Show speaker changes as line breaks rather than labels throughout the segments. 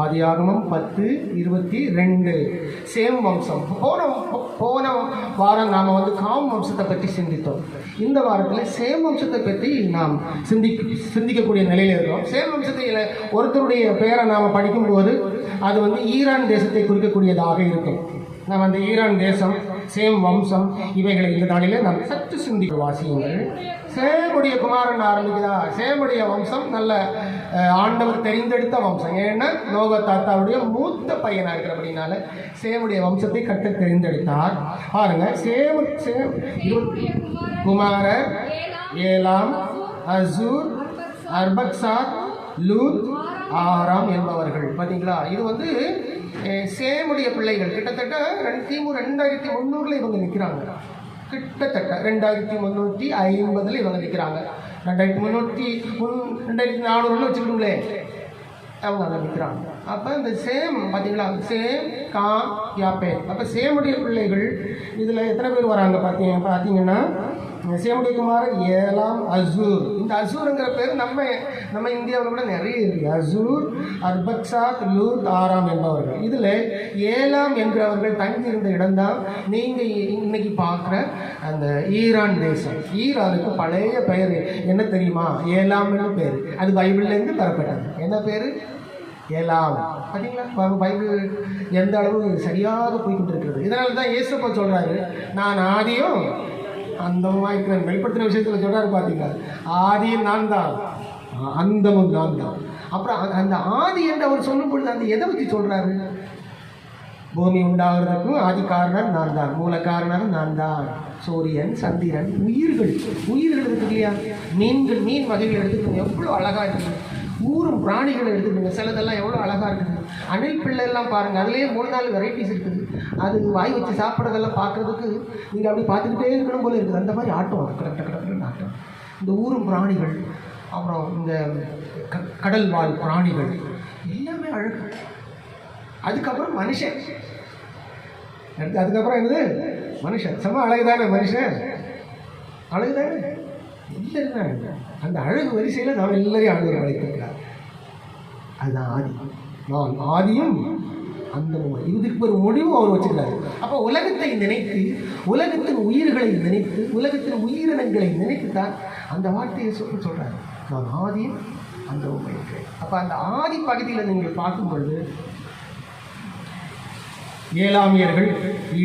ஆதியாகமம் 10:22 சேம் வம்சம். போன வாரம் நாம் காம் வம்சத்தை பற்றி சிந்தித்தோம். இந்த வாரத்தில் சேம் வம்சத்தை பற்றி நாம் சிந்திக்கக்கூடிய நிலையில் இருக்கிறோம். சேம் வம்சத்தில் ஒருத்தருடைய பெயரை நாம் படிக்கும்போது அது ஈரான் தேசத்தை குறிக்கக்கூடியதாக இருக்கும். நாம் அந்த ஈரான் தேசம், சேம் வம்சம், இவைகளை இந்த நாளிலே நாம் சற்று சிந்திக்க வாசியுங்கள். சேமுடைய குமாரன் ஆரம்பிக்குதா? சேமுடைய வம்சம் நல்ல ஆண்டவர் தெரிந்தெடுத்த வம்சம். ஏன்னா நோவா தாத்தாவுடைய மூத்த பையனாக இருக்கிறபடினால சேமுடைய வம்சத்தை கட்ட தெரிந்தெடுத்தார். பாருங்க, சேம் குமாரர் ஏலாம், அசூர், அர்பக்சாத், லூத், ஆராம் என்பவர்கள். பார்த்தீங்களா? இது சேமுடைய பிள்ளைகள். கிட்டத்தட்ட 2300 இவங்க நிற்கிறாங்க. கிட்டத்தட்ட 2350 இவங்க நிற்கிறாங்க. 2400 வச்சுக்கிட்டோங்களே, அவங்க அங்கே நிற்கிறாங்க. அப்போ இந்த சேம் பார்த்தீங்களா? Shem, Ham, Japheth. அப்போ சேமுடைய பிள்ளைகள் இதில் எத்தனை பேர் வராங்க பார்த்தீங்கன்னா சேமுடைய குமாரன் ஏலாம், அசூர். இந்த அசூருங்கிற பேர் நம்ம இந்தியாவில் கூட நிறைய இருக்குது. அசூர், அர்பக்சாத், லூத், ஆராம் என்பவர்கள். இதில் ஏலாம் என்றவர்கள் தங்கியிருந்த இடம்தான் நீங்கள் இன்னைக்கு பார்க்குற அந்த ஈரான் தேசம். ஈரானுக்கு பழைய பெயர் என்ன தெரியுமா? ஏலாம்னு பேர். அது பைபிள்லேருந்து தரப்பட்டது. என்ன பேர்? ஏலாம். பார்த்தீங்களா? பைபிள் எந்த அளவு சரியாக போய்கிட்டு இருக்கிறது. இதனால தான் இயேசுப்பா சொல்கிறாரு, நான் ஆதியும் அந்தமாக இருக்கிறேன். வெளிப்படுத்தின விஷயத்தில் சொல்கிறாரு. பார்த்தீங்களா? ஆதியும் நான் தான், அந்தமும் நான் தான். அப்புறம் அந்த ஆதி என்று அவர் சொல்லும் பொழுது அந்த எதை பற்றி சொல்கிறாரு? பூமி உண்டாகிறதுக்கும் ஆதி காரணர் நான் தான், மூல காரணர் நான் தான். சூரியன், சந்திரன், உயிர்கள் இருக்கு இல்லையா? மீன் வகைகள் எடுத்துக்கணும், எவ்வளோ அழகாக இருக்குது. ஊரும் பிராணிகளை எடுத்துக்கோங்க, சிலதெல்லாம் எவ்வளோ அழகாக இருக்குது. அணில் பிள்ளைலாம் பாருங்கள், அதுலேயே 3-4 வெரைட்டிஸ் இருக்குது. அது வாய் வச்சு சாப்பிட்றதெல்லாம் பார்க்குறதுக்கு நீங்கள் அப்படி பார்த்துக்கிட்டே இருக்கணும் போல இருக்குது. அந்த மாதிரி ஆட்டம், கரெக்டாக ஆட்டம். இந்த ஊரும் பிராணிகள், அப்புறம் இந்த கடல் வாழ் பிராணிகள் எல்லாமே அழகு. அதுக்கப்புறம் மனுஷன். அதுக்கப்புறம் என்னது? மனுஷன். செம்ம அழகுதானே மனுஷன்? அழகுதானே? இல்லை, அந்த அழகு வரிசையில் நாம் எல்லாரையும் அழகு அழைத்திருக்கிறார். அதுதான் ஆதி. நான் ஆதியும் அந்த இதுக்கு ஒரு முடிவும் அவர் வச்சுக்கிறாரு. அப்போ உலகத்தை நினைத்து, உலகத்தின் உயிர்களை நினைத்து, உலகத்தின் உயிரினங்களை நினைத்து தான் அந்த வார்த்தையை சொல்கிறார். நான் ஆதியும் அந்த இருக்கிறேன். அப்போ அந்த ஆதி பகுதியில் நீங்கள் பார்க்கும் பொழுது ஏலாமியர்கள்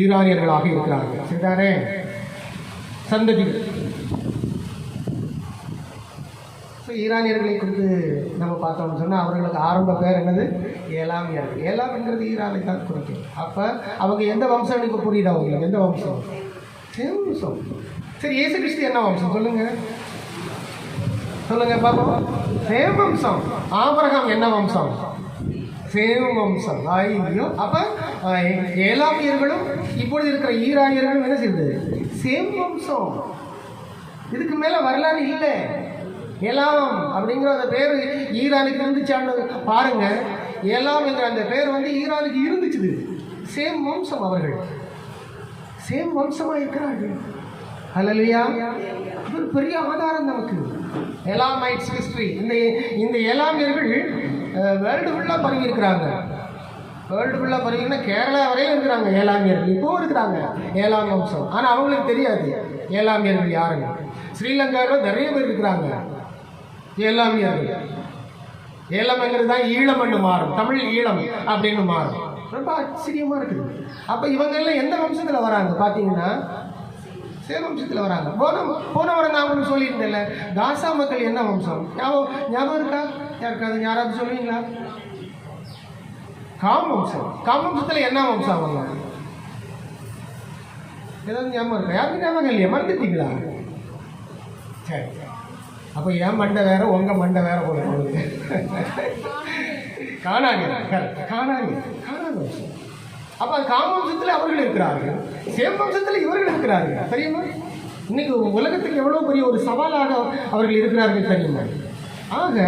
ஈரானியர்களாக இருக்கிறார்கள். சரிதானே? சந்ததிகள். ஈரானியர்களை குறித்து நம்ம பார்த்தோம்னு சொன்னால் அவர்களுக்கு ஆரம்ப பேர் என்னது? ஏலாமியர்கள். ஏலாம்ங்கிறது ஈரானை தான் குறிக்கும். அப்போ அவங்க எந்த வம்சம்? இப்போ புரியுதா அவங்களுக்கு? எந்த வம்சம்? சேம் வம்சம். சரி, இயேசு கிறிஸ்து என்ன வம்சம்? சொல்லுங்க பாப்போம். சேம் வம்சம். ஆபிரகாம் என்ன வம்சம்? சேம் வம்சம். ஐயோ, அப்போ ஏலாமியர்களும் இப்பொழுது இருக்கிற ஈரானியர்களும் என்ன செய்யுது? சேம் வம்சம். இதுக்கு மேலே வரலாறு இல்லை. ஏலாம் அப்படிங்கிற அந்த பேர் ஈரானுக்கு இருந்துச்சான்னு பாருங்க. ஏலாம் என்ற அந்த பேர் ஈரானுக்கு இருந்துச்சு. சேம் வம்சம். அவர்கள் சேம் வம்சமாக இருக்கிறார்கள். அல்லேலூயா. அது ஒரு பெரிய ஆதாரம் நமக்கு. எலாமைட்ஸ் ஹிஸ்டரி. இந்த ஏலாமியர்கள் வேர்ல்டு ஃபுல்லாக பரவி இருக்கிறாங்க. வேர்ல்டு ஃபுல்லாக பரவிங்கன்னா கேரளா வரையிலும் இருக்கிறாங்க ஏலாமியர்கள். இப்போவும் இருக்கிறாங்க ஏலாம் வம்சம். ஆனால் அவங்களுக்கு தெரியாது ஏலாமியர்கள் யாருங்க. ஸ்ரீலங்காவில் நிறைய பேர் இருக்கிறாங்க ஏலாமியர்கள். ஏலம்ங்கிறது தான் ஈழம்னு மாறும். தமிழ் ஈழம் அப்படின்னு மாறும். ரொம்ப ஆச்சரியமாக இருக்குது. அப்போ இவங்க எல்லாம் எந்த வம்சத்தில் வராங்க பார்த்தீங்கன்னா சேம் வம்சத்தில் வராங்க. போன வாரம் நான் ஒன்று சொல்லியிருந்தேன்ல, காசா மக்கள் என்ன வம்சம்? ஞாபகம் இருக்கா? யாருக்காது யாராவது சொல்லுவீங்களா? காம் வம்சம். காம் வம்சத்தில் என்ன வம்சம் அவங்க? ஏதாவது ஞாபகம் இருக்கா? யாருக்கும் ஞாபகம் இல்லையா? மறந்துட்டீங்களா? சரி, அப்போ என் மண்டை வேற, உங்க மண்டை வேற போல போகுது. காணாங்க வம்சம். அப்போ காம் வம்சத்தில் அவர்கள் இருக்கிறார்கள், சேம் வம்சத்தில் இவர்கள் இருக்கிறார்கள். தெரியுமா? இன்னைக்கு உலகத்துக்கு எவ்வளோ பெரிய ஒரு சவாலாக அவர்கள் இருக்கிறார்கள் தெரியுமா? ஆக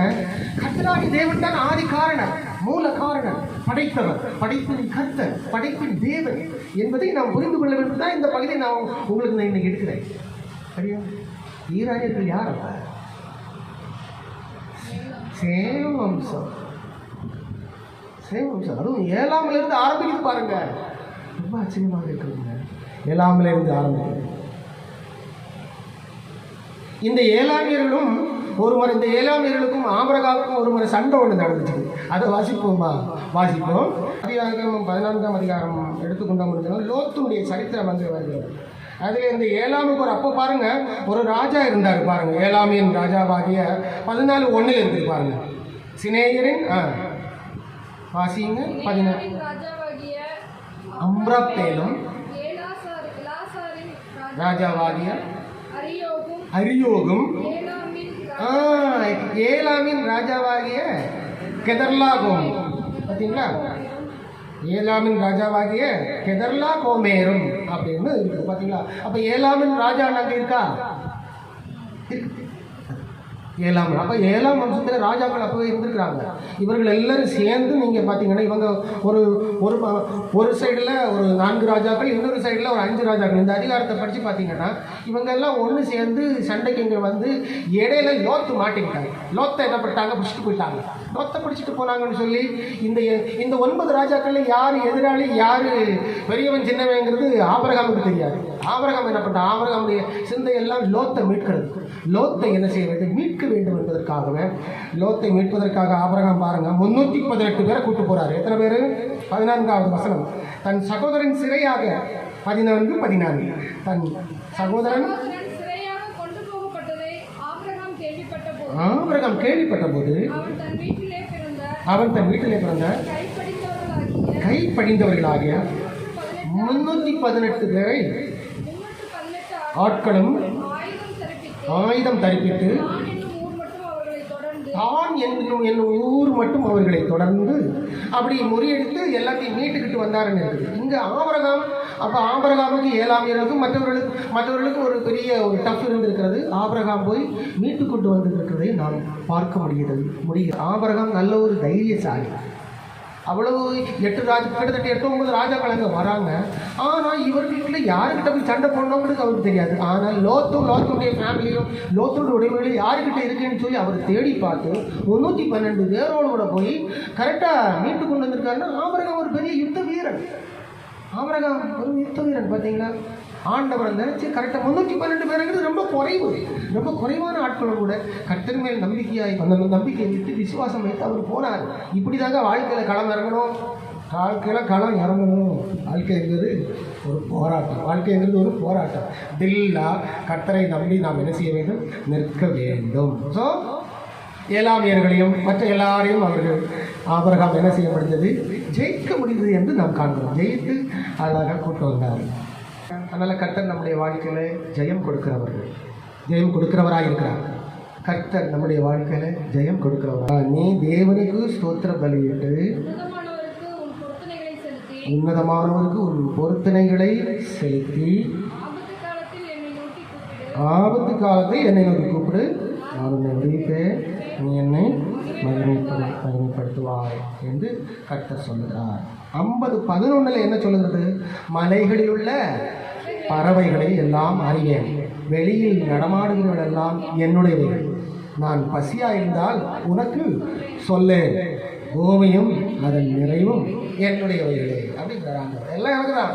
கர்த்தராகிய தேவன் தான் ஆதி காரணர், மூல காரணர், படைத்தவர், படைப்பின் கர்த்தர், படைப்பின் தேவன் என்பதை நாம் புரிந்து கொள்ள வேண்டும். தான் இந்த பகுதியை நான் உங்களுக்கு இன்னைக்கு எடுக்கிறேன். சரியா? ஈரானியர்கள் யார்? சேம் வம்சம். சேம் வம்சம். அதுவும் ஏழாமில் இருந்து ஆரம்பிக்குது பாருங்க, ரொம்ப ஆச்சரியமாக இருக்குதுங்க. ஏழாமில் இருந்து ஆரம்பிக்குது. இந்த ஏழாமியர்களும் ஒரு முறை, இந்த ஏழாமியர்களுக்கும் ஆபிரகாமுக்கும் ஒரு முறை சண்டை ஒன்று நடந்துச்சு. அதை வாசிப்போமா? வாசிப்போம். அதிகாரம் 14ஆம் அதிகாரம் எடுத்துக்கொண்டா முடிஞ்சாலும் லோத்துடைய சரித்திரம் வந்து வருகிறது. அதில் இந்த ஏழாமுக்கு ஒரு அப்போ பாருங்க, ஒரு ராஜா இருந்தார் பாருங்க, ஏழாமியின் ராஜாவாகிய 14:1 இருக்குது பாருங்க. சினேயரின் வாசிங்க 14. அம்ராப்பேலும் ராஜாவாகிய அரியோகும் ஏலாமின் ராஜாவாகிய கெதர்லாகோம். பார்த்தீங்களா? ஏலாமின் ராஜாவாகிய கெதர்லா கோமேரும் அப்படின்னு இருக்கு. பார்த்தீங்களா? அப்போ ஏலாமின் ராஜா அங்கே இருக்கா? ஏழாம். அப்போ ஏழாம் வம்சத்தில் ராஜாக்கள் அப்போவே இருந்திருக்கிறாங்க. இவர்கள் எல்லாரும் சேர்ந்து நீங்கள் பார்த்தீங்கன்னா இவங்க ஒரு ஒரு ஒரு சைடில் ஒரு 4 ராஜாக்கள், இன்னொரு சைடில் ஒரு 5 ராஜாக்கள். இந்த அதிகாரத்தை படித்து பார்த்தீங்கன்னா இவங்கெல்லாம் ஒன்று சேர்ந்து சண்டைக்கு இங்கே வந்து இடையில லோத்து மாட்டிக்கிட்டாங்க. லோத்தை என்ன பண்ணிட்டாங்க? பிடிச்சிட்டு போயிட்டாங்க. லோத்தை பிடிச்சிட்டு போனாங்கன்னு சொல்லி இந்த 9 ராஜாக்களில் யார் எதிராளி, யார் பெரியவன் சின்னவங்கிறது ஆபிரகாமுக்கு தெரியாது. ஆபிரகாம் என்ன பண்ணிட்டான்? ஆபிரகாமுடைய சிந்தையெல்லாம் லோத்தை மீட்கிறது. லோத்தை என்ன செய்ய வேண்டும்? மீட்க வேண்டும் என்பதற்காகவே லோத்தை மீட்பதற்காக ஆபிரகாம் பாருங்க 318 பேரை கூட்டு போறாரு. எத்தனை பேரு? 14வது வசனம். தன் சகோதரன் சிறையாக 14 தன் சகோதரன் ஆபிரகாம் கேள்விப்பட்ட போது அவன் தன் வீட்டிலே பிறந்த கைப்படிந்தவர்களாகிய 318 பேரை ஆட்களும் ஆயுதம் தரிப்பித்து தான் என்னும் ஊர் மட்டும் அவர்களை தொடர்ந்து அப்படி முறியடித்து எல்லாத்தையும் மீட்டுக்கிட்டு வந்தாருன்னு இருக்குது இங்கே ஆபிரகாம். அப்போ ஆபிரகாமுக்கு ஏழாமியர்களுக்கும் மற்றவர்களுக்கு ஒரு பெரிய ஒரு டஃப் இருந்திருக்கிறது. ஆபிரகாம் போய் மீட்டு கொண்டு வந்திருக்கிறதை நாம் பார்க்க முடியுது. ஆபிரகாம் நல்ல ஒரு தைரியசாலி. அவ்வளவு கிட்டத்தட்ட 8-9 ராஜாக்கள் அங்கே வராங்க. ஆனால் இவர்களுக்குள்ள யாருக்கிட்ட போய் சண்டை போடணுங்கிறது அவருக்கு தெரியாது. ஆனால் லோத்துடைய ஃபேமிலியும் லோத்துடைய உடைமைகளும் யாருக்கிட்ட இருக்குன்னு சொல்லி அவர் தேடி பார்த்து 312 பேரோடு கூட போய் கரெக்டாக மீட்டு கொண்டு வந்திருக்காருன்னா ஆபிரகாம் ஒரு பெரிய யுத்த வீரன். பார்த்தீங்களா? ஆண்டவர் நினைச்சு கரெக்டாக 312 பேருங்கிறது ரொம்ப குறைவான ஆட்களும் கூட கர்த்தர் மேல் நம்பிக்கையாய் அந்த நம்பிக்கையை விட்டு விசுவாசம் வைத்து அவர் போனார். இப்படிதாங்க வாழ்க்கையில் களம் இறங்கணும். வாழ்க்கைங்கிறது ஒரு போராட்டம். தில்லா கர்த்தரை நம்பி நாம் என்ன செய்ய வேண்டும்? நிற்க வேண்டும். ஸோ ஏலாமியர்களையும் மற்ற எல்லாரையும் அவர்கள் ஆபிரகாம் என்ன செய்ய முடிந்தது? ஜெயிக்க முடிந்தது என்று நாம் காண்கிறோம். ஜெயித்து அழகாக கூட்டு வந்தார். அதனால் கர்த்தர் நம்முடைய வாழ்க்கையில் ஜெயம் கொடுக்கிறவராக இருக்கிறார். கர்த்தர் நம்முடைய வாழ்க்கையில் ஜெயம் கொடுக்கிறவரா. நீ தேவனுக்கு ஸ்தோத்திர பலியிட்டு உன்னதமானவருக்கு உன் பொருத்தனைகளை செலுத்தி ஆபத்து காலத்தில் என்னை நோக்கி கூப்பிடு, நான் உன்னை விடுவிப்பேன், நீ என்னை மகிமைப்படுத்துவாய் என்று கர்த்தர் சொல்லுகிறார். 50:11 என்ன சொல்லுகிறது? மலைகளில் உள்ள பறவைகளை எல்லாம் அறிவேன், வெளியில் நடமாடுகிறவர்கள் எல்லாம் என்னுடையவைகள். நான் பசியாயிருந்தால் உனக்கு சொல்லேன், பூமியும் அதன் நிறைவும் என்னுடையவைகளே அப்படிங்கிறாங்க. எல்லாம் எனக்கு தான்,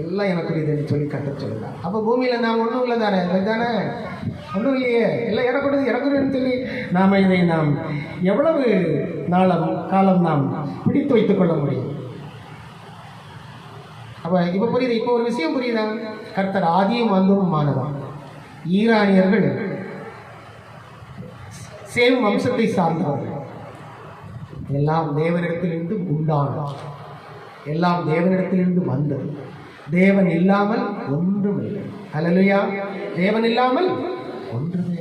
எல்லாம் எனக்குரியதுன்னு சொல்லி கட்ட சொல்லுறாங்க. அப்போ பூமியில் நான் ஒன்றும் இல்லை தானே ஒன்றும் இல்லையே, எல்லாம் எனக்குரியன்னு சொல்லி நாம் எவ்வளவு காலம் நாம் பிடித்து வைத்துக் கொள்ள முடியும்? அப்போ இப்போ புரியுது. இப்போ ஒரு விஷயம் புரியுதா? கர்த்தர் ஆதியும் அந்தமுமானவன். ஈரானியர்கள் சேம் வம்சத்தை சார்ந்தவர்கள். எல்லாம் தேவனிடத்திலிருந்து உண்டானது, எல்லாம் தேவனிடத்திலிருந்து வந்தது. தேவன் இல்லாமல் ஒன்றும் இல்லை. ஹல்லேலூயா. தேவன் இல்லாமல் ஒன்றுமே